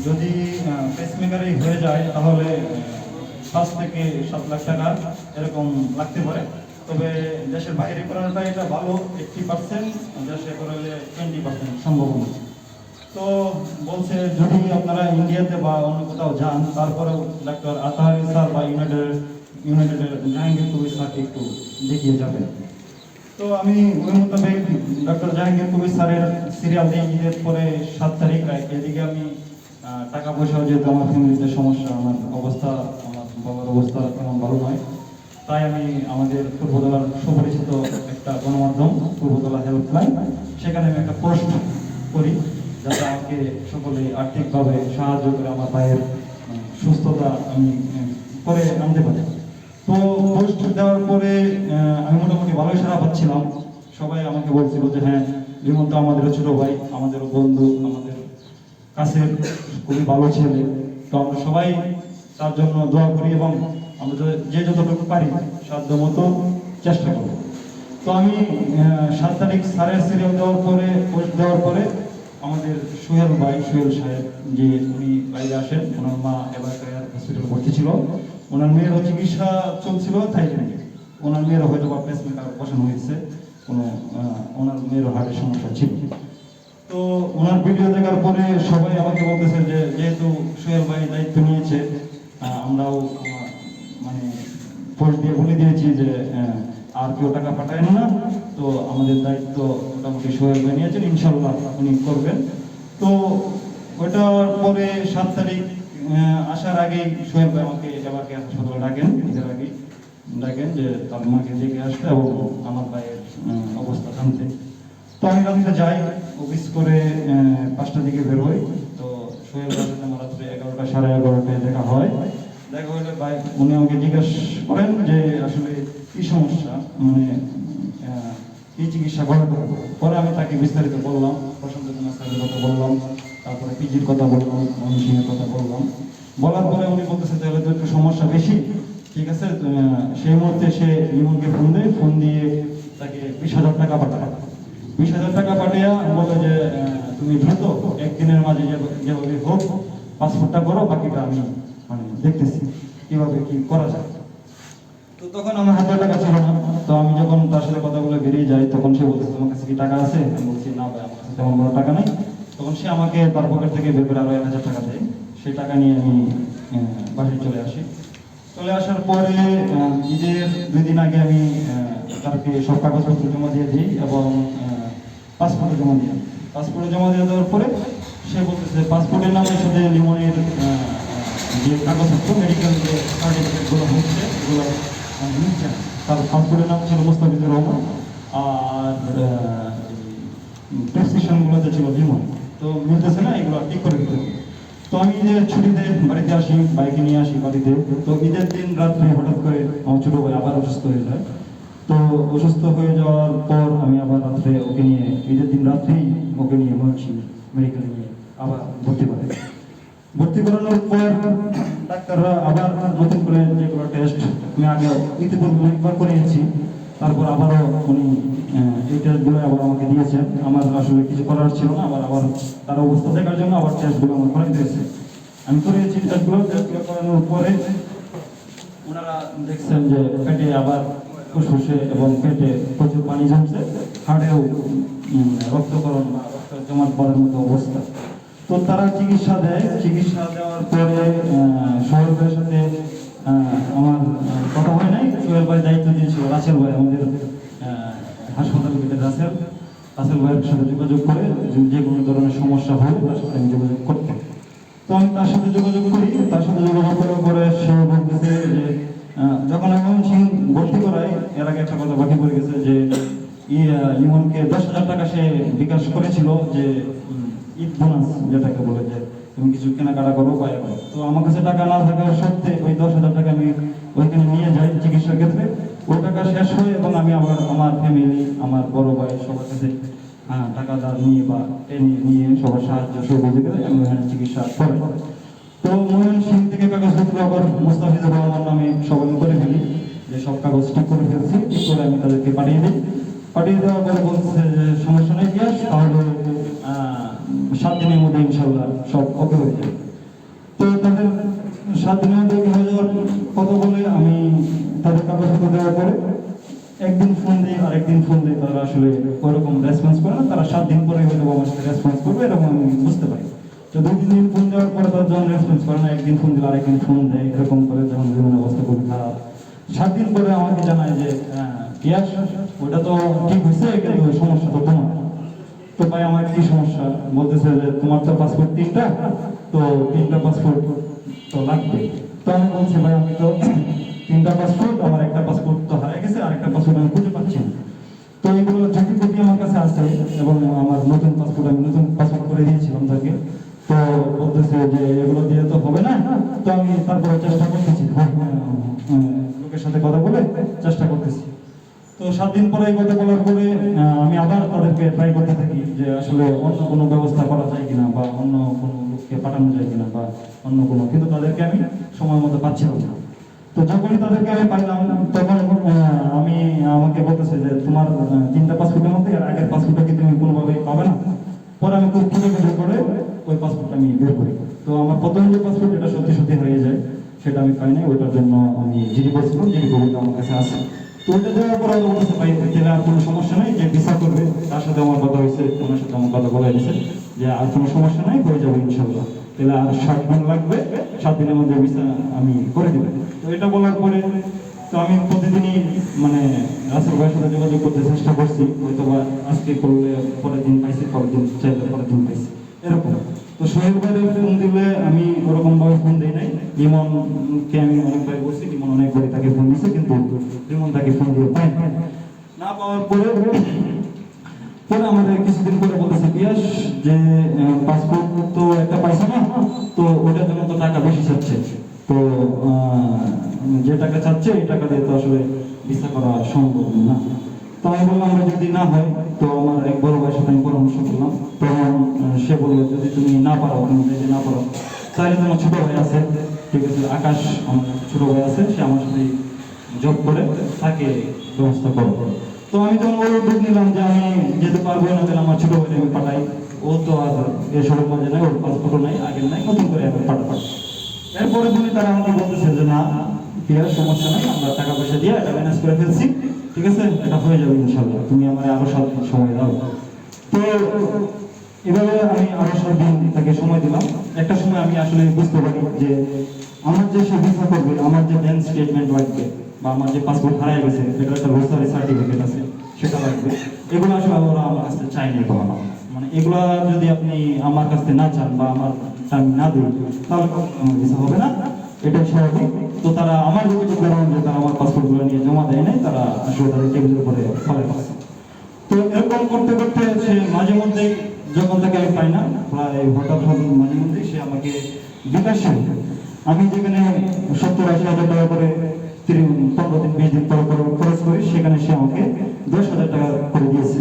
যদি পেসমেকারই হয়ে যায় তাহলে 5 থেকে 7 লাখ টাকা এরকম লাগতে পারে। তবে দেশের বাইরে করানোটা এটা ভালো, 80%, দেশে করালে 20% সম্ভাবনা। তো বলছে যদি আপনারা ইন্ডিয়াতে বা অন্য কোথাও যান তারপরেও ডাক্তার আতাহারি স্যার বা ইউনাইটেডের জাহাঙ্গীর কবির স্যারকে একটু দেখিয়ে যাবেন। তো আমি ওই মোতাবেক ডক্টর জাহাঙ্গীর কবির স্যারের সিরিয়াল দিয়ে ঈদের পরে 7 তারিখ এদিকে আমি টাকা পয়সা, যেহেতু আমার ফ্যামিলিতে সমস্যা, আমার অবস্থা, আমার বাবার অবস্থা তেমন ভালো নয়, তাই আমি আমাদের পূর্বতলার সুপরিচিত একটা গণমাধ্যম পূর্বতলা হেল্পলাইন, সেখানে আমি একটা পোস্ট করি যাতে আমাকে সকলে আর্থিকভাবে সাহায্য করে আমার ভাইয়ের সুস্থতা আমি করে আনতে পারি। তো পোস্ট দেওয়ার পরে আমি মোটামুটি ভালোই সাড়া পাচ্ছিলাম। সবাই আমাকে বলছিল যে হ্যাঁ, লিমন তো আমাদেরও ছোট ভাই, আমাদেরও বন্ধু, আমাদের কাছের খুবই ভালো ছেলে, তো আমরা সবাই তার জন্য দোয়া করি এবং আমরা যে যতটুকু পারি সাধ্য মতো চেষ্টা করব। তো আমি 7 তারিখ স্যারের সিরিয়াল দেওয়ার পরে, পোস্ট দেওয়ার পরে আমাদের সোহেল ভাই, সোহেল সাহেব, যে উনি বাইরে আসেন, ওনার মা এলাকায় হসপিটালে ভর্তি ছিল, ওনার মেয়েরও চিকিৎসা চলছিল থাইল্যান্ডে। ওনার মেয়েরও হয়তো বা পেসমেকার বসানো হয়েছে, কোনো ওনার মেয়েরও হার্টের সমস্যা ছিল। তো ওনার ভিডিও দেখার পরে সবাই আমাকে বলতেছে যে যেহেতু সোহেল ভাই দায়িত্ব নিয়েছে, আমরাও মানে পোস্ট দিয়ে বলে দিয়েছি যে আর কেউ টাকা পাঠায় না, তো আমাদের দায়িত্ব মোটামুটি সোহেল ভাই নিয়েছেন, ইনশাল্লাহ উনি করবেন। তো ওইটার পরে 7 তারিখ আসার আগেই সোহেল ভাই আমাকে এবারকে হাসপাতালে ডাকেন, ঈদের আগেই ডাকেন যে তার মাকে দেখে আসতে এবং আমার ভাইয়ের অবস্থা জানতে। তো আমি রাত্রে যাই, অফিস করে 5টার দিকে বের হই। তো সোহেল ভাইয়ের সাথে আমার রাত্রে 11টা সাড়ে 11টায় দেখা হয়। দেখা হলে ভাই উনি আমাকে জিজ্ঞাসা করেন যে আসলে কি সমস্যা, মানে কি চিকিৎসা করাতে হবে। পরে আমি তাকে বিস্তারিত বললাম, প্রশান্ত কুমার স্যারের কথা বললাম, তারপরে পিজির কথা বললাম, ময়মনসিংহের কথা বললাম। বলার পরে উনি বলতেছে তাহলে তো একটু সমস্যা বেশি, ঠিক আছে। সেই মুহূর্তে সে লিমনকে ফোন দেয়, ফোন দিয়ে তাকে 20,000 টাকা পাঠায়। 20,000 টাকা পাঠিয়ে বলে যে তুমি দ্রুত একদিনের মাঝে যেভাবে হোক পাসপোর্টটা করো, বাকিটা আমি মানে দেখতেছি কিভাবে কি করা যায়। তো তখন আমার হাতে টাকা ছিল না। তো আমি যখন তার সাথে কথা বলে বেরিয়ে যাই, তখন সে বলতেছে তোমার কাছে কি টাকা আছে? আমি বলছি না ভাই, আমার কাছে তেমন বড় টাকা নেই। তখন সে আমাকে তার পকেট থেকে বের করে আরো 1,000 টাকা দেয়। সেই টাকা নিয়ে আমি বাসায় চলে আসি। চলে আসার পরে ঈদের 2 দিন আগে আমি তাকে সব কাগজপত্র জমা দিয়ে দিই এবং পাসপোর্টে জমা দিই। পাসপোর্টে জমা দিয়ে দেওয়ার পরে সে বলতেছে পাসপোর্টের নামে শুধু লিমনের যে কাগজপত্র, মেডিকেল যে সার্টিফিকেটগুলো হচ্ছে এগুলো নিচ্ছে না। তার পাসপোর্টের নাম ছিল মুস্তাফিজুর রহমান, আর প্রেসক্রিপশনগুলোতে ছিল লিমন। তো মিলতেছে না, এগুলো ঠিক করে দিতে হবে। তো আমি যে ছুটিতে বাড়িতে আসি, বাইকে নিয়ে আসি বাড়িতে। তো ঈদের দিন রাত্রে হঠাৎ করে আমার ছোটো ভাই আবার অসুস্থ হয়ে যায়। তো অসুস্থ হয়ে যাওয়ার পর আমি আবার রাত্রে ওকে নিয়ে, ঈদের দিন রাত্রেই ওকে নিয়ে ময়মনসিংহ মেডিকেলে নিয়ে আবার ভর্তি করে। ভর্তি করানোর পর ডাক্তাররা আবার নতুন করে যেগুলো টেস্ট আমি আগে ইতিপূর্বে অনেকবার করিয়েছি, তারপর আবারও উনি এই টেস্টগুলো আবার আমাকে দিয়েছেন। আমার আসলে কিছু করার ছিল না, আবার তার অবস্থা দেখার জন্য আবার টেস্টগুলো আমার করাই দিয়েছে। আমি করিয়েছি টেস্টগুলো করানোর পরে ওনারা দেখছেন যে পেটে আবার ফুসফুসে এবং পেটে প্রচুর পানি জমছে, হাড়েও রক্তকরণ বা রক্ত জমাট পড়ার মতো অবস্থা। তো তারা চিকিৎসা দেয়, চিকিৎসা দেওয়ার পরে সোহেল ভাইয়ের সাথে আমার কথা হয় নাই। সোহেল ভাই দায়িত্ব দিয়েছিল রাসেল ভাই, আমাদের হাসপাতালের ভিতরে রাসেল ভাইয়ের সাথে যোগাযোগ করে যে কোনো ধরনের সমস্যা হলে তার সাথে আমি যোগাযোগ করতে। তো আমি তার সাথে যোগাযোগ করি, তার সাথে যোগাযোগ করার পরে সে বলতেছে যে যখন আমি ভর্তি করাই, এর আগে একটা কথা বাকি পড়ে গেছে যে লিমনকে 10,000 টাকা সে বিকাশ করেছিল, যে ঈদ বোনাস যেটাকে বলে, যে তুমি কিছু কেনাকাটা করো বা করো। তো আমার কাছে টাকা না থাকার সত্ত্বে ওই 10,000 টাকা আমি ওইখানে নিয়ে যাই চিকিৎসার ক্ষেত্রে। ওই টাকা শেষ হয় এবং আমি আবার আমার ফ্যামিলি, আমার বড় ভাই সবার কাছে টাকা ধার নিয়ে বা নিয়ে সবার সাহায্য সহযোগিতা আমি ওখানে চিকিৎসা করি। তো ময়মনসিংহ থেকে কাগজপত্র আবার মুস্তাফিজুর রহমান নামে সবাই করে ফেলি, যে সব কাগজ ঠিক করে ফেলছি, ঠিক করে আমি তাদেরকে পাঠিয়ে দিই। পাঠিয়ে দেওয়ার পরে বলতেছে যে সমস্যা নেই পিয়াস, তাহলে 7 দিনের মধ্যে ইনশাল্লাহ সব ওকে হয়ে যাবে। তো তাদের 7 দিনের মধ্যে হয়ে যাওয়ার কথা বলে আমি তাদের কাগজপত্র দেওয়ার পরে একদিন ফোন দিই, আরেকদিন ফোন দিই, তারা আসলে ওরকম রেসপন্স করে না। তারা 7 দিন পরে হয়তো আমার সাথে রেসপন্স করবে, এরকম আমি বুঝতে পারি। তো 2-3 দিন ফোন দেওয়ার পরে তারা যখন রেসপন্স করে না, একদিন ফোন দিলে আরেকদিন ফোন দেয়, এরকম করে যখন জীবনের অবস্থা খুবই খারাপ। 7 দিন পরে আমাকে জানায় যে পিয়াস, ওটা তো ঠিক হয়েছে, কিন্তু সমস্যা তো তোমার। তো ভাই আমার কি সমস্যা? বলতেছে যে তোমার তো পাসপোর্ট 3টা, তো 3টা পাসপোর্ট তো লাগবে। তো আমি বলছি ভাই আমি তো 3টা পাসপোর্ট, আমার একটা পাসপোর্ট তো হারিয়ে গেছে, আরেকটা পাসপোর্ট আমি খুঁজে পাচ্ছি না। তো এগুলো ঝুঁকি কপি আমার কাছে আছে, এবং আমার নতুন পাসপোর্ট, আমি নতুন পাসপোর্ট করে দিয়েছিলাম তাকে। তো বলতেছে যে এগুলো দিয়ে তো হবে না। তো আমি তারপরে চেষ্টা করতেছি, লোকের সাথে কথা বলে চেষ্টা করতেছি। তো 7 দিন পরে এই কথা বলার পরে আমি আবার তাদেরকে ট্রাই করতে থাকি যে আসলে অন্য কোনো ব্যবস্থা করা যায় কিনা, বা অন্য কোনো লোককে পাঠানো যায় কিনা, বা অন্য কোনো, কিন্তু তাদেরকে আমি সময় মতো পাচ্ছিলাম না। তো যখনই তাদেরকে আমি পাইলাম, তখন আমাকে বলতেছে যে তোমার 3টা পাসপোর্টের মধ্যে আর আগের পাসপোর্টটা কি তুমি কোনোভাবেই পাবে না? পরে আমি খুব খুঁজে খুঁজে করে ওই পাসপোর্টটা আমি বের করি। তো আমার প্রথম যে পাসপোর্ট, এটা সত্যি সত্যি হয়ে যায়, সেটা আমি পাই নাই। ওইটার জন্য আমি জিডি করছিলাম, জিডি কবিতা আমার কাছে আছে। তো ওইটা দেওয়ার পর আমি বলতেছে ভাই তাহলে আর কোনো সমস্যা নেই, যে ভিসা করবে তার সাথে আমার কথা হয়েছে, ওনার সাথে আমার কথা বলা হয়েছে যে আর কোনো সমস্যা নাই, হয়ে যাবে ইনশাল্লাহ। তাহলে আর 7 দিন লাগবে, 7 দিনের মধ্যে ভিসা আমি করে দেবো। তো এটা বলার পরে তো আমি প্রতিদিনই মানে রাসেল ভাইয়ের সাথে যোগাযোগ করতে চেষ্টা করছি, হয়তো বা আজকে করলে পরের দিন পাইছি, পরের দিন চাইলে পরের দিন পাইছি, এরকম। তো সোহেল ভাইয়ের ফোন দিলে আমি ওরকম ভাবে ফোন দিই নাই। লিমনকে আমি অনেকবার বলছি, লিমন অনেকবারই তাকে ফোন দিচ্ছে, কিন্তু লিমন তাকে ফোন দিয়ে পাই না। পাওয়ার পরে পরে আমাদের কিছুদিন পরে বলতেছে পিয়াস যে পাসপোর্ট তো একটা পাইছে না, তো ওটার জন্য তো টাকা বেশি চাচ্ছে। তো যে টাকা চাচ্ছে এই টাকা দিয়ে তো আসলে ভিসা করা সম্ভব না। তো আমি বললাম যদি না হয়, তো আমার এক বড় ভাইয়ের সাথে আমি পরামর্শ করলাম। তখন সে বললো যদি তুমি না পারো, তুমি যদি না পারো, তাহলে তোমার ছোট ভাই আছে, ঠিক আছে, আকাশ আমার ছোট ভাই আছে, সে আমার সাথে জব করে, তাকে ব্যবস্থা করো। তো আমি তখন ওর উদ্যোগ নিলাম যে আমি যেতে পারবো না, তাহলে আমার ছোট ভাইকে আমি পাঠাই। ও তো আর এসবের মধ্যে নাই, ওর পাসপোর্টও নাই, আগের নাই, নতুন করে আমি পাঠাবো। এরপরে দিনে তারা আমাকে বলতেছে যে না পিয়ার সমস্যা নাই, আমরা টাকা পয়সা দিয়ে এটা ম্যানেজ করে ফেলছি, ঠিক আছে, এটা হয়ে যাবে ইনশাল্লাহ, তুমি আমার আরো 7 দিন সময় দাও। তো এভাবে আমি আরো 7 দিন তাকে সময় দিলাম। একটা সময় আমি আসলে বুঝতে পারি যে আমার যে সে ভিসা করবে, আমার যে ব্যাংক স্টেটমেন্ট লাগবে, বা আমার যে পাসপোর্ট হারিয়ে গেছে সেটার একটা রোসারি সার্টিফিকেট আছে, সেটা লাগবে। এগুলো আসলে ওরা আমার কাছে চাইনি কখনো। মানে এগুলা যদি আপনি আমার কাছে না চান, বা আমার আমি না দিই, তাহলে ভিসা হবে না, এটাই স্বাভাবিক। তো তারা আমার যতটুকু কারণ যে তারা আমার পাসপোর্টগুলো নিয়ে জমা দেয় নাই, তারা আসলে তাদের টেবিলের উপরে ফেলে রাখছে। তো এরকম করতে করতে সে মাঝে মধ্যেই, যখন তাকে আমি পাই না, প্রায় হঠাৎ মাঝে মধ্যেই সে আমাকে বিকাশে, আমি যেখানে 70-80 হাজার টাকা করে 15 দিন 20 দিন পর খরচ করি, সেখানে সে আমাকে 10,000 টাকা করে দিয়েছে।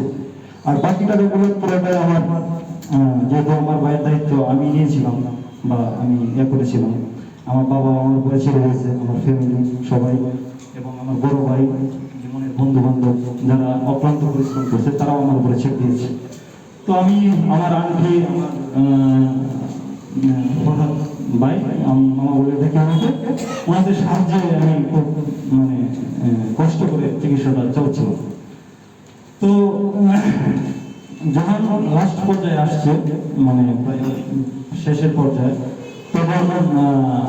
আর বাকি টাকাগুলো পুরোটাই আমার, যেহেতু আমার ভাইয়ের দায়িত্ব আমি নিয়েছিলাম, বা আমি করেছিলাম, আমার বাবা আমার উপরে ছেড়ে দিয়েছে, আমার ফ্যামিলি সবাই, এবং আমার বড় ভাই, জীবনের বন্ধু বান্ধব যারা অক্লান্ত পরিশ্রম করছে, তারাও আমার উপরে ছেড়ে দিয়েছে। তো আমি আমার আন্টি, আমার ভাই, মামা বলে দেখে আমাকে, ওনাদের সাহায্যে আমি খুব মানে কষ্ট করে চিকিৎসাটা চলছিল। তো যখন লাস্ট পর্যায়ে আসছে, মানে শেষের পর্যায়ে, তখন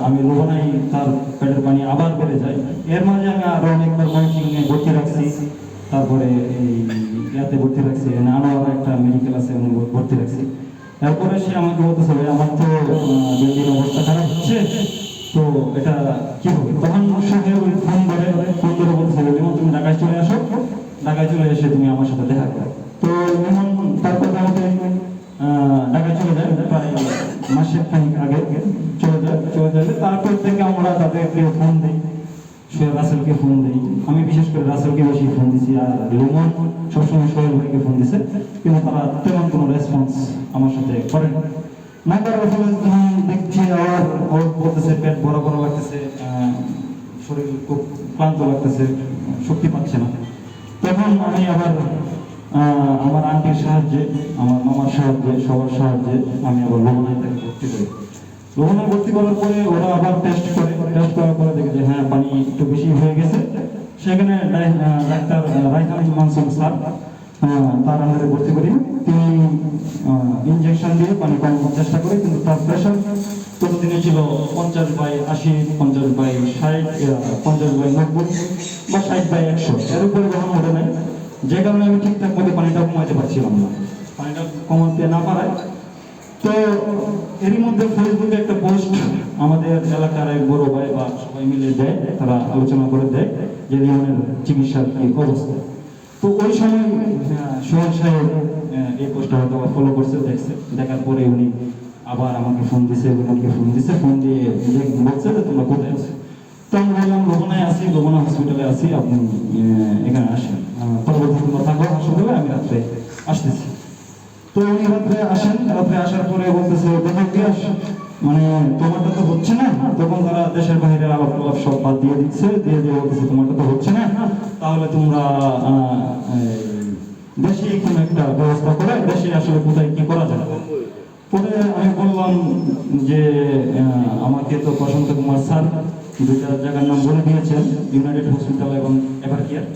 আমি লোভনাই তার পেটের পানি আবার বেড়ে যায়। এর মাঝে আমি আরো অনেকবার ময়মনসিংহে ভর্তি রাখছি, তারপরে এই ইয়াতে ভর্তি রাখছি, আনোয়ার একটা মেডিকেল আছে, আমি ভর্তি রাখছি। এরপরে সে আমাকে বলতেছে ভাই আমার তো দিন দিন অবস্থা খারাপ হচ্ছে, তো এটা কি হবে? তখন সঙ্গে ওই ফোন ধরে বলতেছে যেমন তুমি ঢাকায় চলে আসো, ঢাকায় চলে এসে তুমি আমার সাথে দেখা করো। তো যেমন তারপর আমাকে ঢাকায় চলে যায়, প্রায় মাসের খানিক আগে চলে যাবে। তারপর থেকে আমরা তাদেরকে ফোন দিই, রাসেলকে ফোন দিই, আমি বিশেষ করে রাসেলকে বেশি ফোন দিছি, আর লিমন সবসময় সোহেল ভাইকে ফোন দিছে, কিন্তু তারা তেমন কোনো রেসপন্স আমার সাথে করেন না। করার ফলে দেখছি ওর বলতেছে পেট বড় বড় লাগতেছে, শরীর খুব ক্লান্ত লাগতেছে, শক্তি পাচ্ছে না। তখন আমি আবার আমার আন্টির সাহায্যে, আমার মামার সাহায্যে, সবার সাহায্যে আমি আবার লোহনায় তাকে ভর্তি করি। লোহনায় ভর্তি করার পরে ওরা আবার টেস্ট করে, টেস্ট করার পরে দেখে যে হ্যাঁ পানি একটু বেশি হয়ে গেছে। সেখানে ডাক্তার রাইহান মানসুর স্যার তার আন্ডারে ভর্তি করি। তিনি ইনজেকশন দিয়ে পানি কমানোর চেষ্টা করে, কিন্তু তার প্রেশার প্রতিদিনে ছিল 50/80, 50/60, 50/90 বা 60/100, এর উপরে কখনো ওঠে নাই। যে কারণে আমি ঠিকঠাক মতো পানিটা কমাতে পারছিলাম না। পানিটা কমাতে না পারায় তো এরই মধ্যে ফেসবুকে একটা পোস্ট আমাদের এলাকার এক বড় ভাই বা সবাই মিলে দেয়, তারা আলোচনা করে দেয় যে লিওনের চিকিৎসার কি অবস্থা। তো ওই সময় সোহেল সাহেব এই পোস্টটা হয়তো ফলো করছে, দেখছে, দেখার পরে উনি আবার আমাকে ফোন দিছে, উনাকে ফোন দিছে, ফোন দিয়ে বলছে যে তোমরা কোথায় আছো। তো আমি বললাম লোহনায় আছি, লোহনা হসপিটালে আছি, আপনি এখানে আসেন, পরবর্তী তোমরা থাকো হাসপাতালে, আমি রাত্রে আসতেছি। তো উনি রাত্রে আসেন, রাত্রে আসার পরে বলতেছে দেখো কি মানে তোমারটা তো হচ্ছে না। তখন তারা দেশের বাইরের আলাপ টালাপ সব বাদ দিয়ে দিচ্ছে, দিয়ে দিয়ে বলতেছে তোমারটা তো হচ্ছে না, তাহলে তোমরা দেশে কোনো একটা ব্যবস্থা করে দেশে আসলে কোথায় কি করা যায়। পরে আমি বললাম যে আমাকে তো প্রশান্ত কুমার স্যার দুইটা জায়গার নাম বলে দিয়েছেন, ইউনাইটেড হসপিটাল এবং এভারকেয়ার।